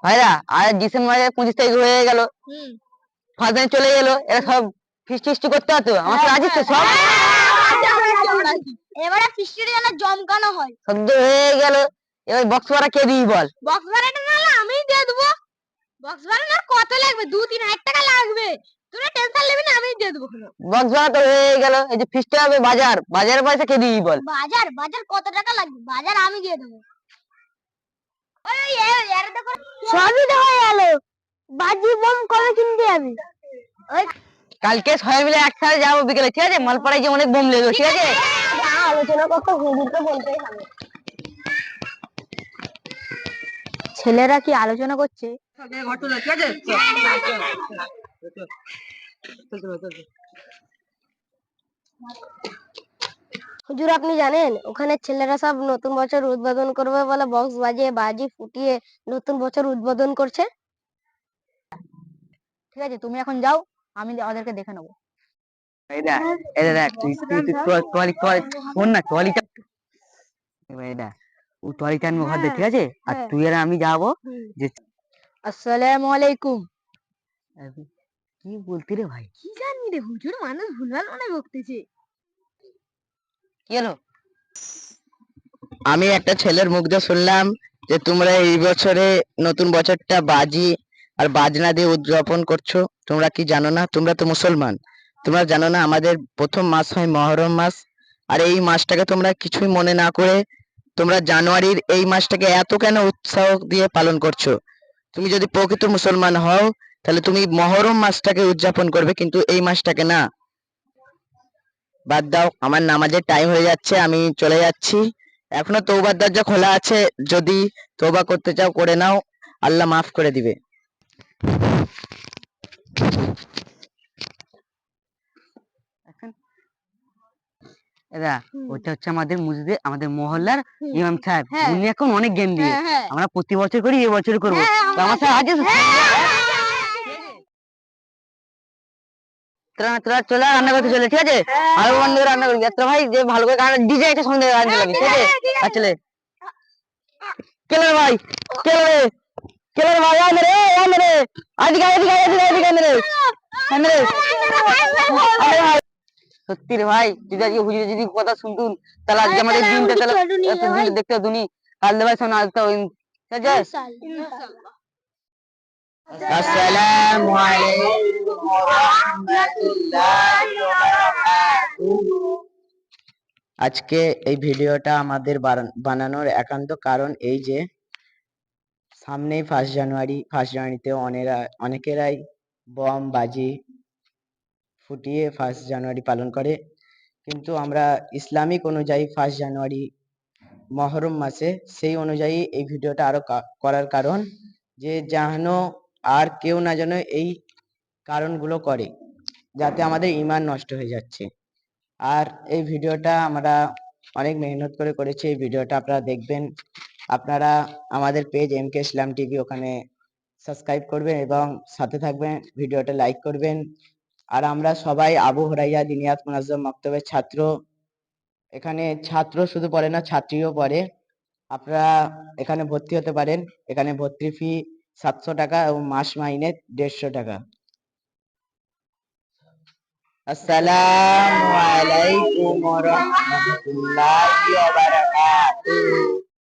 ভাইরা আর ডিসেম্বরের 25 তারিখ হয়ে গেল, ফার্স্ট দিন চলে গেল, এরা সব ফিস্টি ফিস্টি করতে হতো, আমার সাথে রাজি তো সব। এবারে ফিস্টির জন্য জমকানো হয়, সদ্য হয়ে গেল, এবার বক্স ভাড়া কে দিবি বল? বক্স ভাড়াটা নাহলে আমিই দিয়ে দেবো। বক্স ভাড়া না কত লাগবে? 2-3 হাজার টাকা লাগবে, তোরা টেনশন নিবি না, আমিই দিয়ে দেবো। বক্স ভাড়া তো হয়ে গেল, এই যে ফিস্টি হবে বাজারের পয়সা কে দিবি বল? বাজার বাজার কত টাকা লাগবে? বাজার আমি দিয়ে দেবো। সবই তো হয়ে গেল, বাজি বম কবে কিনতে যাবি? কালকে সবাই মিলে একসাথে যাবো বিকেলে, ঠিক আছে? মালপাড়ায় যে অনেক বোম লেগো, ঠিক আছে? আলোচনা করতে হুজুরকে বলতেই হবে। ছেলেরা কি আলোচনা করছে? হুজুর আপনি জানেন ওখানে ছেলেরা সব নতুন বছর উদ্বোধন করবে বলে বক্স বাজিয়ে বাজি ফুটিয়ে নতুন বছর উদ্বোধন করছে। ঠিক আছে, তুমি এখন যাও, আমি ওদেরকে দেখে নেবো। এই দেখ, এই দেখ, তুই শোন না, ট্রলিটা ও ট্রলিটা আনবো ঘর দিয়ে, ঠিক আছে? আর তুই আর আমি যাবো যে আসসালামু আলাইকুম। কি বলতি রে ভাই? কি জানি রে হুজুর, মানুষ ভুলভাল মনে বকতেছে। কি হলো? আমি একটা ছেলের মুখ দিয়ে শুনলাম যে তোমরা এই বছরে নতুন বছরটা বাজি আর বাজনা দিয়ে উদযাপন করছো। তোমরা কি জানো না? তোমরা তো মুসলমান, তোমরা জানো না আমাদের প্রথম মাস হয় মহরম মাস? আর এই মাসটাকে তোমরা কিছুই মনে না করে তোমরা জানুয়ারির এই মাসটাকে এত কেন উৎসাহ দিয়ে পালন করছো? তুমি যদি প্রকৃত মুসলমান হও তাহলে তুমি মহরম মাসটাকে উদযাপন করবে, কিন্তু এই মাসটাকে না। বাদ দাও, আমার নামাজের টাইম হয়ে যাচ্ছে, আমি চলে যাচ্ছি। এখনো তওবার দরজা খোলা আছে, যদি তওবা করতে চাও করে নাও, আল্লাহ মাফ করে দিবে। এরা ওটা হচ্ছে আমাদের মসজিদে আমাদের মহল্লার ইমাম সাহেব, উনি এখন অনেক জ্ঞান দিয়ে, আমরা প্রতি বছর করি, এবছর করবো। তো আমার সাথে আজ তোরা চলে রান্না করতে চলে, ঠিক আছে? ভালো বন্ধ করে রান্না করবি, তোরা ভাই যে ভালো করে গান ডিজে একটা সঙ্গে গান চালাবি, ঠিক আছে? আর চলে কেলে ভাই, কেলে কেলে ভাই, আয় রে আয় রে, আজকে আজকে আজকে আজকে আয় রে আয় রে। আরে ভাই সত্যি রে ভাই, যদি আজকে হুজুর যদি কথা শুনতুন তাহলে আজকে আমাদের দিনটা তাহলে এত দিন দেখতে হতুনি। কাল ভাই শোনা আজকে ঠিক আছে? আসসালামু আলাইকুম ওয়া রাহমাতুল্লাহি ওয়া বারাকাতুহু। আজকে এই ভিডিওটা আমাদের বানানোর একান্ত কারণ এই যে সামনেই ফার্স্ট জানুয়ারিতে অনেকেরাই বম বাজি ফুটিয়ে ফার্স্ট জানুয়ারি পালন করে, কিন্তু আমরা ইসলামিক অনুযায়ী ফার্স্ট জানুয়ারি মহরম মাসে, সেই অনুযায়ী এই ভিডিওটা আরো করার কারণ যে যেন আর কেউ না যেন এই কারণগুলো করে, যাতে আমাদের ঈমান নষ্ট হয়ে যাচ্ছে। আর এই ভিডিওটা আমরা অনেক মেহনত করে করেছি, এই ভিডিওটা আপনারা দেখবেন। আপনারা আমাদের পেজ MK ইসলাম টিভি, ওখানে সাবস্ক্রাইব করবেন এবং সাথে থাকবেন, ভিডিওটা লাইক করবেন। আর আমরা সবাই আবু হুরাইরা দিনিয়াত মুনাজ্জম মক্তবের ছাত্র। এখানে ছাত্র শুধু পড়ে না, ছাত্রীও পড়ে। আপনারা এখানে ভর্তি হতে পারেন। এখানে ভর্তি ফি 700 টাকা এবং মাস মাইনে 150 টাকা। আসসালামু আলাইকুম ওয়া রাহমাতুল্লাহি ওয়া বারাকাতুহু।